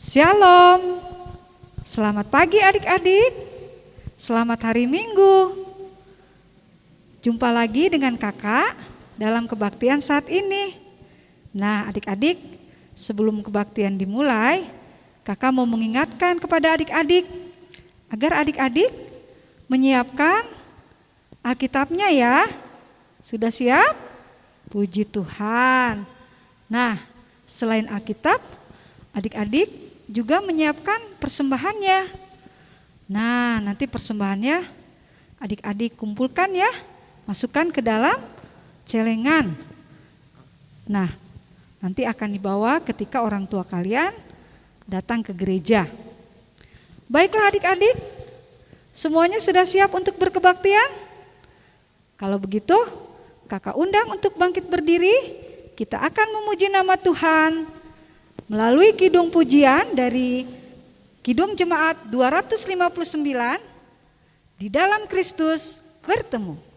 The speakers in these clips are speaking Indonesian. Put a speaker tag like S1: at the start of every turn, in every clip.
S1: Shalom, selamat pagi adik-adik, selamat hari Minggu. Jumpa lagi dengan kakak dalam kebaktian saat ini. Nah adik-adik, sebelum kebaktian dimulai, kakak mau mengingatkan kepada adik-adik agar adik-adik menyiapkan Alkitabnya ya. Sudah siap? Puji Tuhan. Nah, selain Alkitab, adik-adik juga menyiapkan persembahannya. Nah, nanti persembahannya adik-adik kumpulkan ya, masukkan ke dalam celengan. Nah, nanti akan dibawa ketika orang tua kalian datang ke gereja. Baiklah adik-adik, semuanya sudah siap untuk berkebaktian? Kalau begitu, kakak undang untuk bangkit berdiri. Kita akan memuji nama Tuhan melalui kidung pujian dari Kidung Jemaat 259, Di Dalam Kristus Bertemu.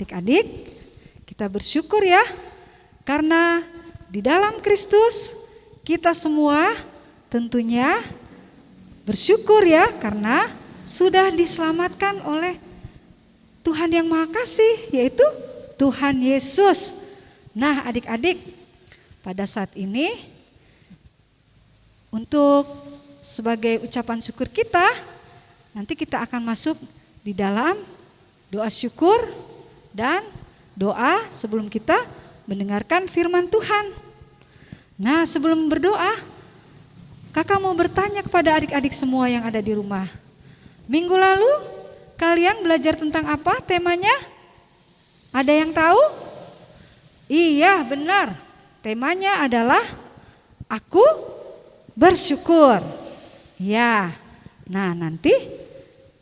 S1: Adik-adik, kita bersyukur ya, karena di dalam Kristus kita semua tentunya bersyukur ya, karena sudah diselamatkan oleh Tuhan yang Maha Kasih, yaitu Tuhan Yesus. Nah adik-adik, pada saat ini untuk sebagai ucapan syukur kita, nanti kita akan masuk di dalam doa syukur dan doa sebelum kita mendengarkan firman Tuhan. Nah sebelum berdoa, kakak mau bertanya kepada adik-adik semua yang ada di rumah. Minggu lalu kalian belajar tentang apa temanya? Ada yang tahu? Iya benar, temanya adalah aku bersyukur. Ya, nah nanti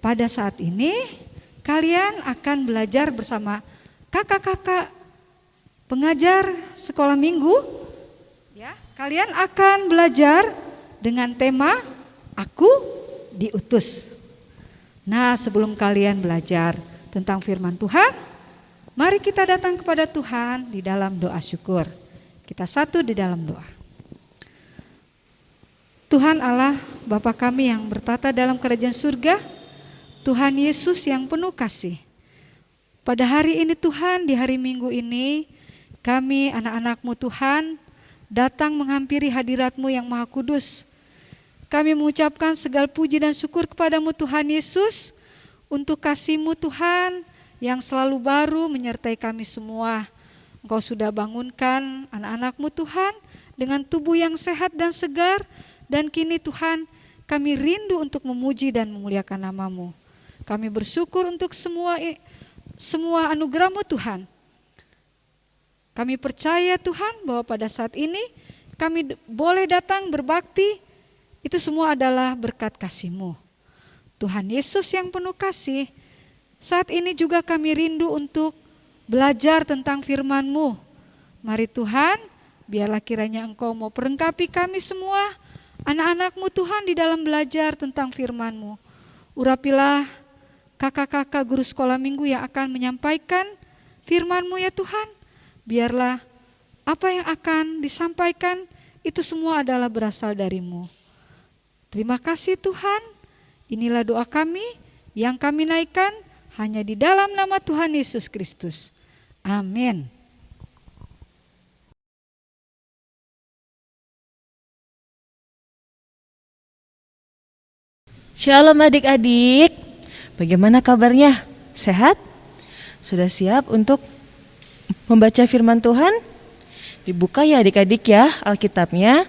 S1: pada saat ini kalian akan belajar bersama kakak-kakak pengajar sekolah minggu. Ya, kalian akan belajar dengan tema Aku Diutus. Nah, sebelum kalian belajar tentang firman Tuhan, mari kita datang kepada Tuhan di dalam doa syukur. Kita satu di dalam doa. Tuhan Allah, Bapa kami yang bertata dalam kerajaan surga, Tuhan Yesus yang penuh kasih. Pada hari ini Tuhan, di hari Minggu ini, kami anak-anak-Mu Tuhan datang menghampiri hadirat-Mu yang Maha Kudus. Kami mengucapkan segala puji dan syukur kepada-Mu Tuhan Yesus untuk kasih-Mu Tuhan yang selalu baru menyertai kami semua. Engkau sudah bangunkan anak-anak-Mu Tuhan dengan tubuh yang sehat dan segar, dan kini Tuhan kami rindu untuk memuji dan memuliakan nama-Mu. Kami bersyukur untuk semua anugerah-Mu Tuhan. Kami percaya Tuhan bahwa pada saat ini kami boleh datang berbakti, itu semua adalah berkat kasih-Mu. Tuhan Yesus yang penuh kasih, saat ini juga kami rindu untuk belajar tentang firman-Mu. Mari Tuhan, biarlah kiranya Engkau mau perlengkapi kami semua, anak-anak-Mu Tuhan di dalam belajar tentang firman-Mu. Urapilah kakak-kakak guru sekolah minggu yang akan menyampaikan firman-Mu ya Tuhan. Biarlah apa yang akan disampaikan itu semua adalah berasal dari-Mu. Terima kasih Tuhan. Inilah doa kami yang kami naikkan hanya di dalam nama Tuhan Yesus Kristus. Amin.
S2: Shalom adik-adik, bagaimana kabarnya? Sehat? Sudah siap untuk membaca firman Tuhan? Dibuka ya adik-adik ya Alkitabnya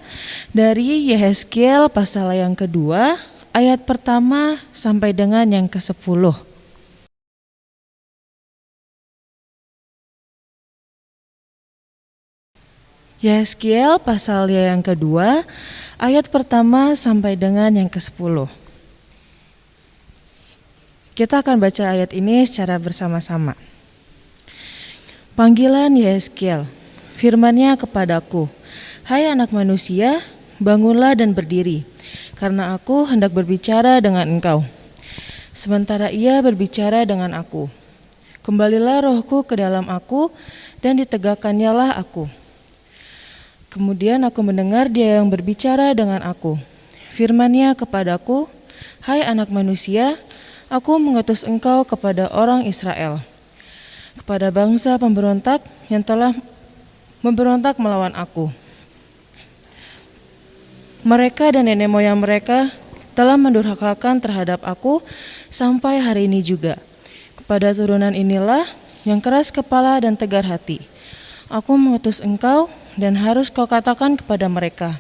S2: dari Yehezkiel pasal yang kedua, ayat pertama sampai dengan yang ke-10. Yehezkiel pasal yang kedua, ayat pertama sampai dengan yang ke-10. Kita akan baca ayat ini secara bersama-sama. Panggilan Yehezkiel, firman-Nya kepadaku, "Hai anak manusia, bangunlah dan berdiri, karena aku hendak berbicara dengan engkau." Sementara ia berbicara dengan aku, kembalilah rohku ke dalam aku, dan ditegakkannya aku. Kemudian aku mendengar dia yang berbicara dengan aku. Firman-Nya kepadaku, "Hai anak manusia, aku mengutus engkau kepada orang Israel, kepada bangsa pemberontak yang telah memberontak melawan aku. Mereka dan nenek moyang mereka telah mendurhakakan terhadap aku sampai hari ini juga. Kepada turunan inilah yang keras kepala dan tegar hati, aku mengutus engkau dan harus kau katakan kepada mereka,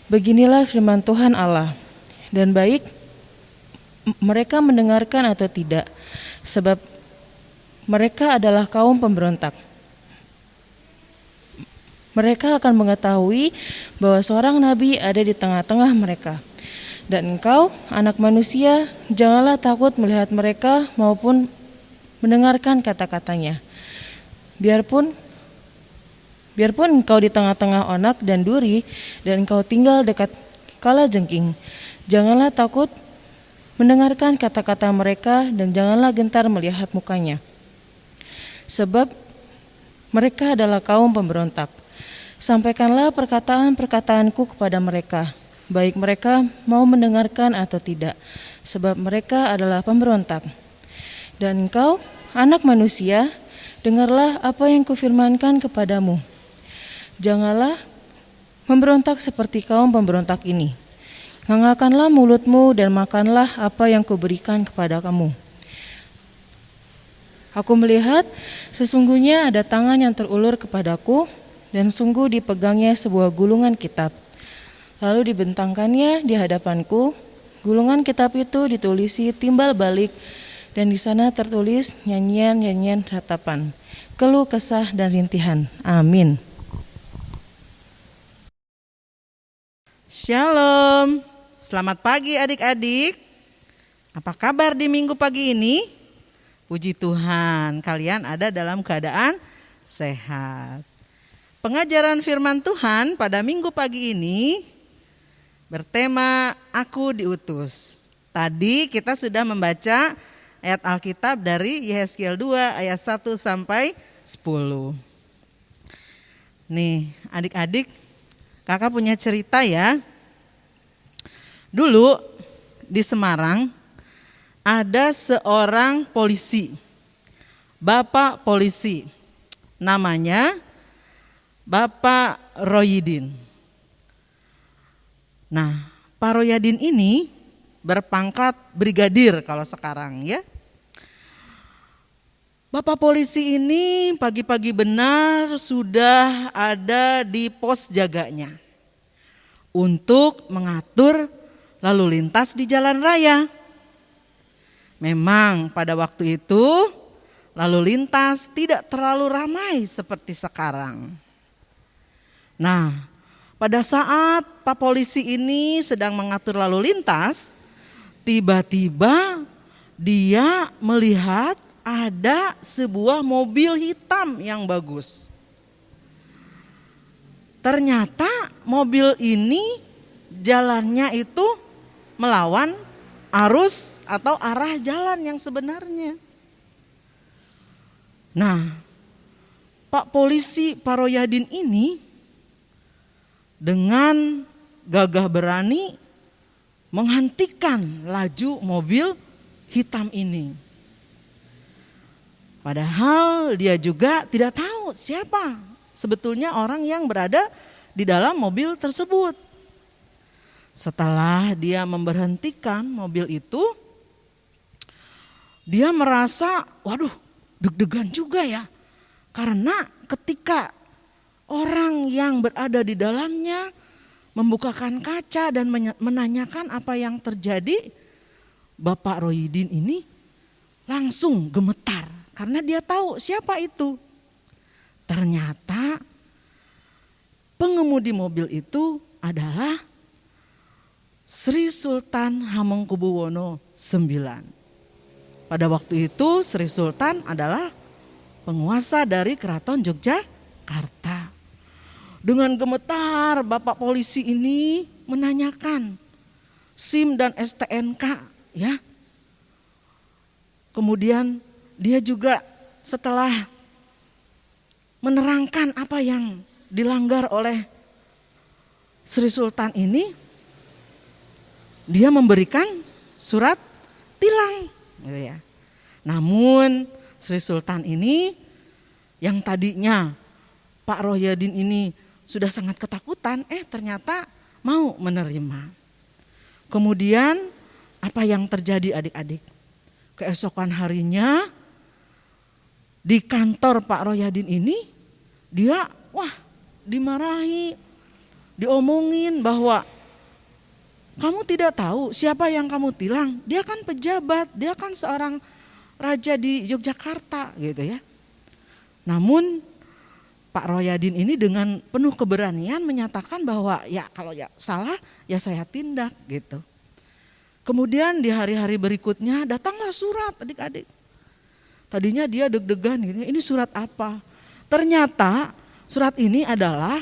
S2: beginilah firman Tuhan Allah, dan baik mereka mendengarkan atau tidak, sebab mereka adalah kaum pemberontak. Mereka akan mengetahui bahwa seorang nabi ada di tengah-tengah mereka. Dan engkau, anak manusia, janganlah takut melihat mereka maupun mendengarkan kata-katanya. Biarpun engkau di tengah-tengah onak dan duri, dan engkau tinggal dekat kalajengking, janganlah takut mendengarkan kata-kata mereka, dan janganlah gentar melihat mukanya. Sebab mereka adalah kaum pemberontak. Sampaikanlah perkataan-perkataanku kepada mereka, baik mereka mau mendengarkan atau tidak, sebab mereka adalah pemberontak. Dan engkau, anak manusia, dengarlah apa yang kufirmankan kepadamu. Janganlah memberontak seperti kaum pemberontak ini. Nganggakanlah mulutmu dan makanlah apa yang kuberikan kepada kamu. Aku melihat sesungguhnya ada tangan yang terulur kepadaku, dan sungguh dipegangnya sebuah gulungan kitab. Lalu dibentangkannya di hadapanku. Gulungan kitab itu ditulisi timbal balik, dan di sana tertulis nyanyian-nyanyian ratapan, keluh kesah dan rintihan. Amin.
S3: Shalom, selamat pagi adik-adik. Apa kabar di minggu pagi ini? Puji Tuhan, kalian ada dalam keadaan sehat. Pengajaran firman Tuhan pada minggu pagi ini bertema Aku Diutus. Tadi kita sudah membaca ayat Alkitab dari Yehezkiel 2 ayat 1 sampai 10. Nih adik-adik, kakak punya cerita ya. Dulu di Semarang ada seorang polisi, bapak polisi, namanya Bapak Royidin. Nah, Pak Royidin ini berpangkat brigadir kalau sekarang ya. Bapak polisi ini pagi-pagi benar sudah ada di pos jaganya untuk mengatur lalu lintas di jalan raya. Memang pada waktu itu lalu lintas tidak terlalu ramai seperti sekarang. Nah, pada saat Pak polisi ini sedang mengatur lalu lintas, tiba-tiba dia melihat ada sebuah mobil hitam yang bagus. Ternyata mobil ini jalannya itu melawan arus atau arah jalan yang sebenarnya. Nah, Pak polisi Pak Royidin ini dengan gagah berani menghentikan laju mobil hitam ini. Padahal dia juga tidak tahu siapa sebetulnya orang yang berada di dalam mobil tersebut. Setelah dia memberhentikan mobil itu, dia merasa, waduh, deg-degan juga ya. Karena ketika orang yang berada di dalamnya membukakan kaca dan menanyakan apa yang terjadi, Bapak Rohidin ini langsung gemetar karena dia tahu siapa itu. Ternyata pengemudi mobil itu adalah Sri Sultan Hamengkubuwono IX. Pada waktu itu Sri Sultan adalah penguasa dari Keraton Yogyakarta. Dengan gemetar Bapak polisi ini menanyakan SIM dan STNK ya. Kemudian dia juga setelah menerangkan apa yang dilanggar oleh Sri Sultan ini, dia memberikan surat tilang gitu ya. Namun Sri Sultan ini yang tadinya Pak Rohidin ini sudah sangat ketakutan, ternyata mau menerima. Kemudian apa yang terjadi adik-adik? Keesokan harinya di kantor Pak Rohidin ini dia dimarahi, diomongin bahwa kamu tidak tahu siapa yang kamu tilang, dia kan pejabat, dia kan seorang raja di Yogyakarta gitu ya. Namun Pak Rohidin ini dengan penuh keberanian menyatakan bahwa ya kalau ya salah ya saya tindak gitu. Kemudian di hari-hari berikutnya datanglah surat adik-adik. Tadinya dia deg-degan gitu, ini surat apa? Ternyata surat ini adalah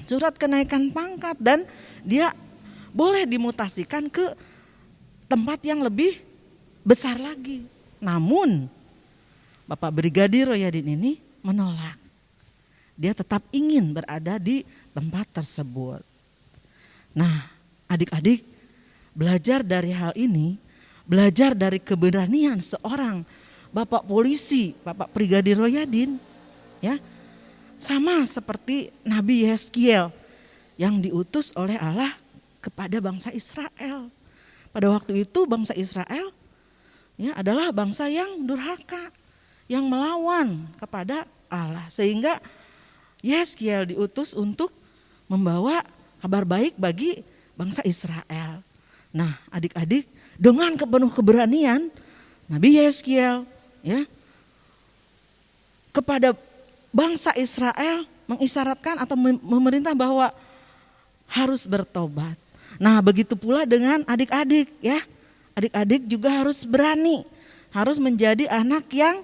S3: surat kenaikan pangkat dan dia boleh dimutasikan ke tempat yang lebih besar lagi. Namun Bapak Brigadir Rohidin ini menolak. Dia tetap ingin berada di tempat tersebut. Nah, adik-adik belajar dari hal ini, belajar dari keberanian seorang Bapak polisi, Bapak Brigadir Rohidin, ya, sama seperti Nabi Yeskiel yang diutus oleh Allah kepada bangsa Israel. Pada waktu itu bangsa Israel ya adalah bangsa yang durhaka, yang melawan kepada Allah, sehingga Yeskiel diutus untuk membawa kabar baik bagi bangsa Israel. Nah, adik-adik, dengan penuh keberanian Nabi Yeskiel ya kepada bangsa Israel mengisyaratkan atau memerintah bahwa harus bertobat. Nah, begitu pula dengan adik-adik ya. Adik-adik juga harus berani, harus menjadi anak yang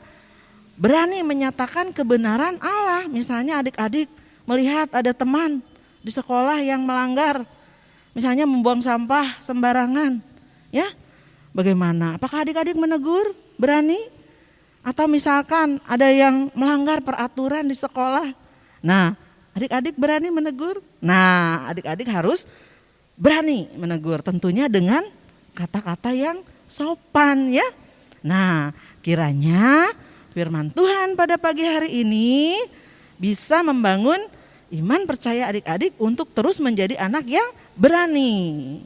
S3: berani menyatakan kebenaran Allah. Misalnya adik-adik melihat ada teman di sekolah yang melanggar, misalnya membuang sampah sembarangan, ya, bagaimana? Apakah adik-adik menegur, berani? Atau misalkan ada yang melanggar peraturan di sekolah, nah adik-adik berani menegur? Nah, adik-adik harus berani menegur, tentunya dengan kata-kata yang sopan ya. Nah, kiranya firman Tuhan pada pagi hari ini bisa membangun iman percaya adik-adik untuk terus menjadi anak yang berani.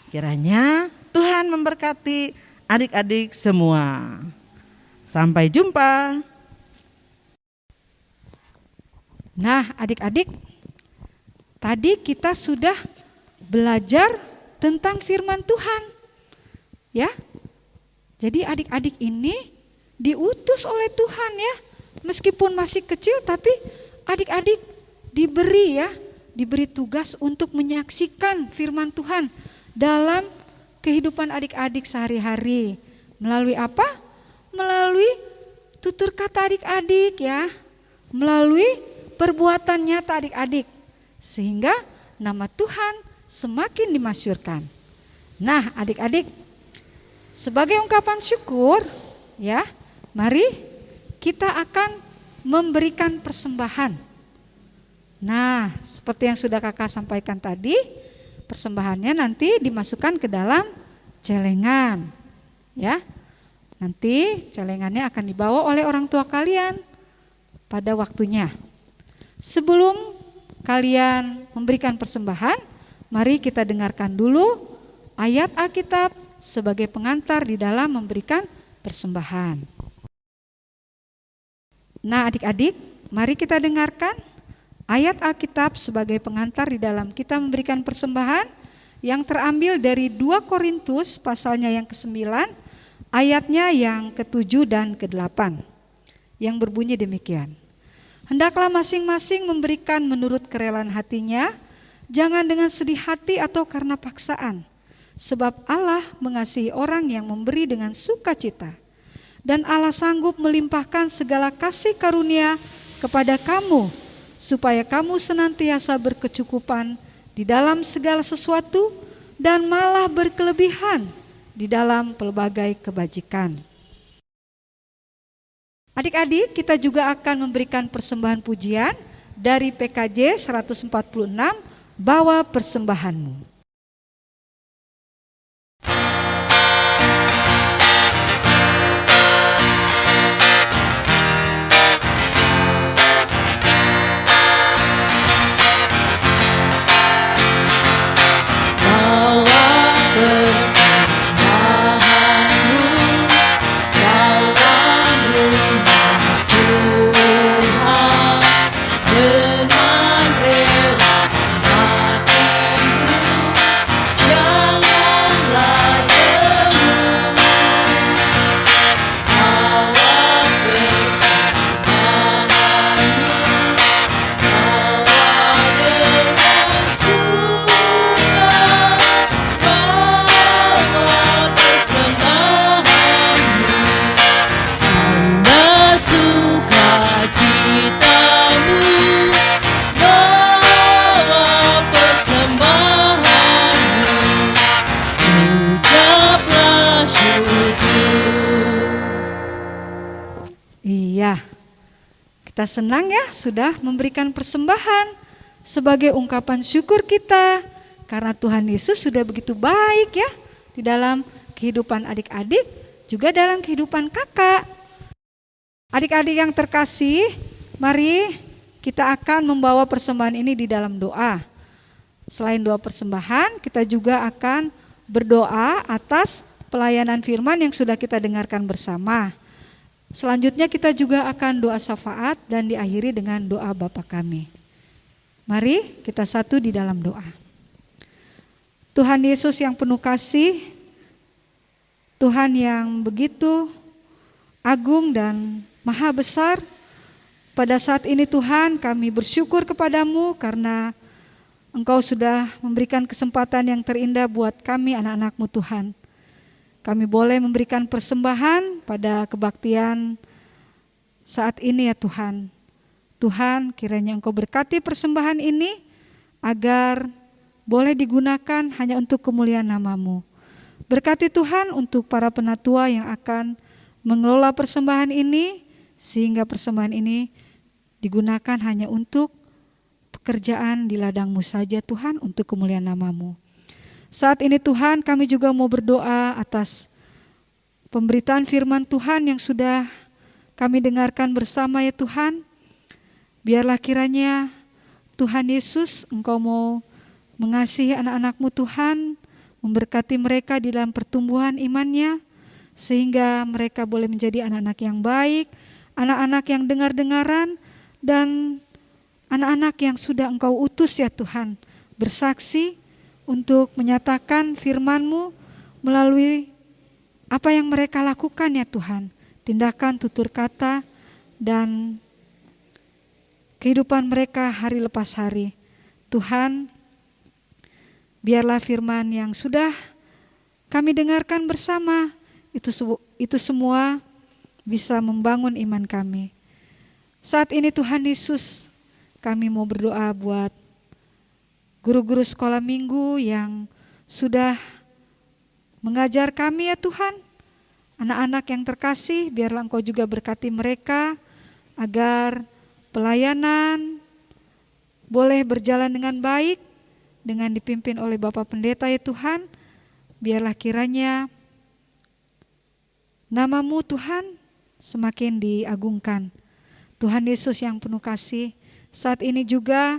S3: Kiranya Tuhan memberkati adik-adik semua. Sampai jumpa.
S1: Nah, adik-adik, tadi kita sudah belajar tentang firman Tuhan. Ya. Jadi adik-adik ini diutus oleh Tuhan ya. Meskipun masih kecil tapi adik-adik diberi tugas untuk menyaksikan firman Tuhan dalam kehidupan adik-adik sehari-hari. Melalui apa? Melalui tutur kata adik-adik ya. Melalui perbuatan nyata adik-adik. Sehingga nama Tuhan semakin dimasyhurkan. Nah, adik-adik, sebagai ungkapan syukur ya, mari kita akan memberikan persembahan. Nah, seperti yang sudah kakak sampaikan tadi, persembahannya nanti dimasukkan ke dalam celengan, ya. Nanti celengannya akan dibawa oleh orang tua kalian pada waktunya. Sebelum kalian memberikan persembahan, mari kita dengarkan dulu ayat Alkitab sebagai pengantar di dalam memberikan persembahan. Nah, adik-adik, mari kita dengarkan ayat Alkitab sebagai pengantar di dalam kita memberikan persembahan yang terambil dari 2 Korintus pasalnya yang ke-9, ayatnya yang ke-7 dan ke-8, yang berbunyi demikian. Hendaklah masing-masing memberikan menurut kerelaan hatinya, jangan dengan sedih hati atau karena paksaan, sebab Allah mengasihi orang yang memberi dengan sukacita. Dan Allah sanggup melimpahkan segala kasih karunia kepada kamu, supaya kamu senantiasa berkecukupan di dalam segala sesuatu dan malah berkelebihan di dalam pelbagai kebajikan. Adik-adik, kita juga akan memberikan persembahan pujian dari PKJ 146, Bawa Persembahanmu. Iya, kita senang ya sudah memberikan persembahan sebagai ungkapan syukur kita karena Tuhan Yesus sudah begitu baik ya di dalam kehidupan adik-adik, juga dalam kehidupan kakak. Adik-adik yang terkasih, mari kita akan membawa persembahan ini di dalam doa. Selain doa persembahan, kita juga akan berdoa atas pelayanan firman yang sudah kita dengarkan bersama. Selanjutnya kita juga akan doa syafaat dan diakhiri dengan doa Bapa kami. Mari kita satu di dalam doa. Tuhan Yesus yang penuh kasih, Tuhan yang begitu agung dan maha besar, pada saat ini Tuhan kami bersyukur kepadamu karena Engkau sudah memberikan kesempatan yang terindah buat kami anak-anak-Mu Tuhan. Kami boleh memberikan persembahan pada kebaktian saat ini ya Tuhan. Tuhan, kiranya Engkau berkati persembahan ini agar boleh digunakan hanya untuk kemuliaan nama-Mu. Berkati Tuhan untuk para penatua yang akan mengelola persembahan ini, sehingga persembahan ini digunakan hanya untuk pekerjaan di ladang-Mu saja Tuhan, untuk kemuliaan nama-Mu. Saat ini Tuhan, kami juga mau berdoa atas pemberitaan firman Tuhan yang sudah kami dengarkan bersama ya Tuhan. Biarlah kiranya Tuhan Yesus, Engkau mau mengasihi anak-anak-Mu Tuhan, memberkati mereka di dalam pertumbuhan imannya, sehingga mereka boleh menjadi anak-anak yang baik, anak-anak yang dengar-dengaran, dan anak-anak yang sudah Engkau utus ya Tuhan, bersaksi untuk menyatakan firman-Mu melalui apa yang mereka lakukan ya Tuhan, tindakan, tutur kata, dan kehidupan mereka hari lepas hari. Tuhan, biarlah firman yang sudah kami dengarkan bersama, itu semua bisa membangun iman kami. Saat ini Tuhan Yesus, kami mau berdoa buat guru-guru sekolah minggu yang sudah mengajar kami ya Tuhan. Anak-anak yang terkasih, biarlah Engkau juga berkati mereka agar pelayanan boleh berjalan dengan baik, dengan dipimpin oleh Bapak Pendeta ya Tuhan. Biarlah kiranya Nama-Mu Tuhan semakin diagungkan. Tuhan Yesus yang penuh kasih, saat ini juga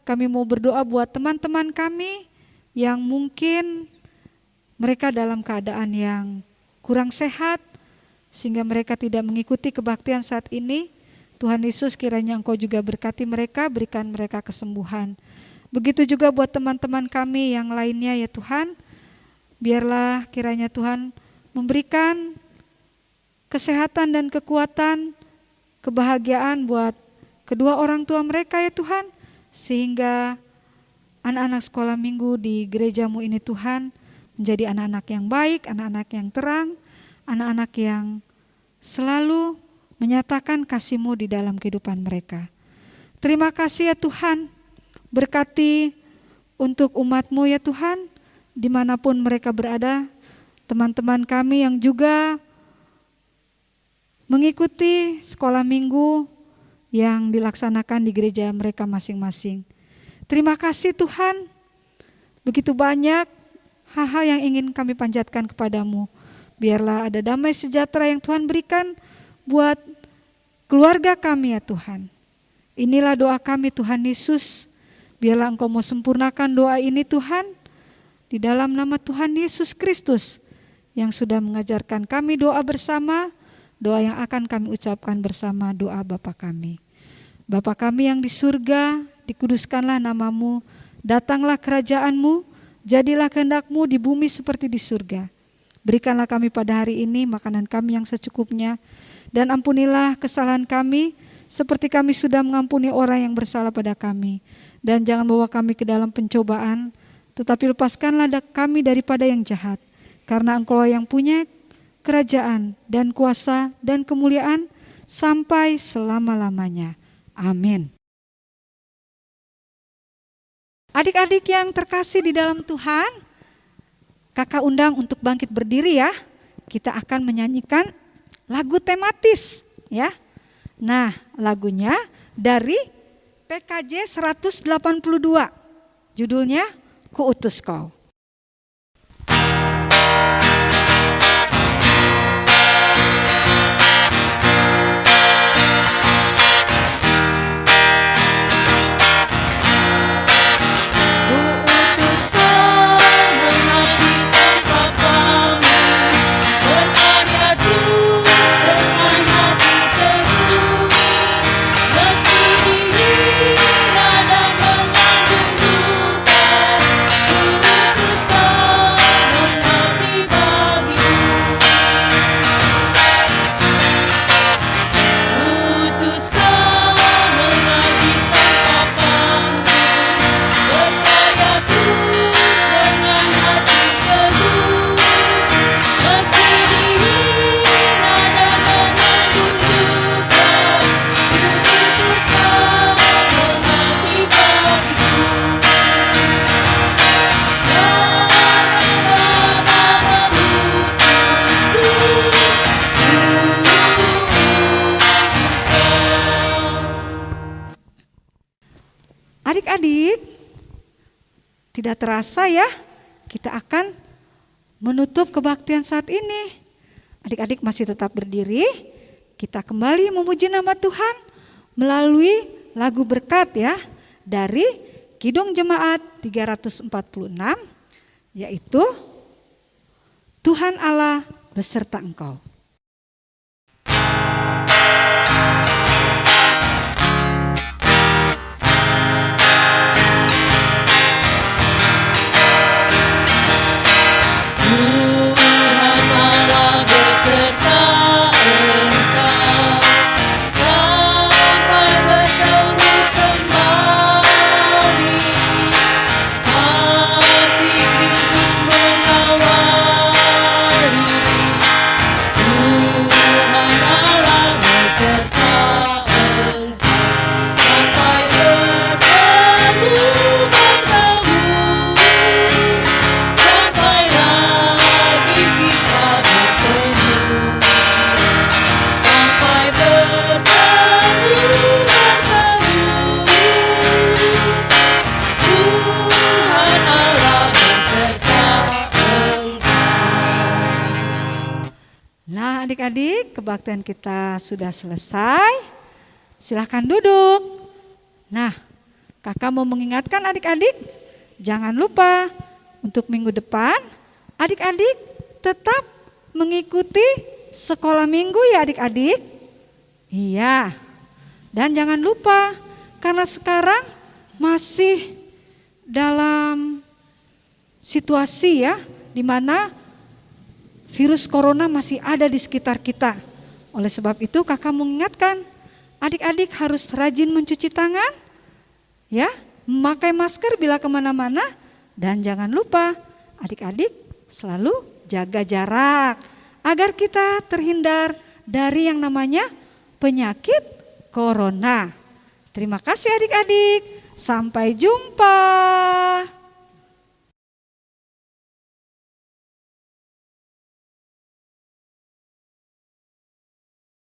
S1: kami mau berdoa buat teman-teman kami yang mungkin mereka dalam keadaan yang kurang sehat, sehingga mereka tidak mengikuti kebaktian saat ini. Tuhan Yesus, kiranya Engkau juga berkati mereka, berikan mereka kesembuhan. Begitu juga buat teman-teman kami yang lainnya ya Tuhan, biarlah kiranya Tuhan memberikan kesehatan dan kekuatan, kebahagiaan buat kedua orang tua mereka ya Tuhan, sehingga anak-anak sekolah minggu di gereja-Mu ini Tuhan menjadi anak-anak yang baik, anak-anak yang terang, anak-anak yang selalu menyatakan kasih-Mu di dalam kehidupan mereka. Terima kasih ya Tuhan, berkati untuk umat-Mu ya Tuhan, dimanapun mereka berada, teman-teman kami yang juga mengikuti sekolah minggu yang dilaksanakan di gereja mereka masing-masing. Terima kasih Tuhan, begitu banyak hal-hal yang ingin kami panjatkan kepadamu. Biarlah ada damai sejahtera yang Tuhan berikan buat keluarga kami ya Tuhan. Inilah doa kami Tuhan Yesus, biarlah Engkau mau sempurnakan doa ini Tuhan, di dalam nama Tuhan Yesus Kristus yang sudah mengajarkan kami doa bersama, doa yang akan kami ucapkan bersama, doa Bapa kami. Bapa kami yang di surga, dikuduskanlah nama-Mu, datanglah kerajaan-Mu, jadilah kehendak-Mu di bumi seperti di surga. Berikanlah kami pada hari ini makanan kami yang secukupnya, dan ampunilah kesalahan kami, seperti kami sudah mengampuni orang yang bersalah pada kami. Dan jangan bawa kami ke dalam pencobaan, tetapi lepaskanlah kami daripada yang jahat. Karena Engkau yang punya kerajaan dan kuasa dan kemuliaan sampai selama-lamanya. Amin. Adik-adik yang terkasih di dalam Tuhan, kakak undang untuk bangkit berdiri ya. Kita akan menyanyikan lagu tematis ya. Nah, lagunya dari PKJ 182. Judulnya Kuutus Kau. Adik-adik, tidak terasa ya, kita akan menutup kebaktian saat ini. Adik-adik masih tetap berdiri, kita kembali memuji nama Tuhan melalui lagu berkat ya, dari Kidung Jemaat 346, yaitu Tuhan Allah beserta Engkau.
S4: Kasih Kristus mengawali
S1: Nah adik-adik, kebaktian kita sudah selesai. Silahkan duduk. Nah, kakak mau mengingatkan adik-adik, jangan lupa untuk minggu depan adik-adik tetap mengikuti sekolah minggu ya adik-adik. Iya, dan jangan lupa karena sekarang masih dalam situasi ya, di mana virus corona masih ada di sekitar kita. Oleh sebab itu kakak mengingatkan, adik-adik harus rajin mencuci tangan, ya, memakai masker bila kemana-mana, dan jangan lupa adik-adik selalu jaga jarak agar kita terhindar dari yang namanya penyakit corona. Terima kasih adik-adik, sampai jumpa.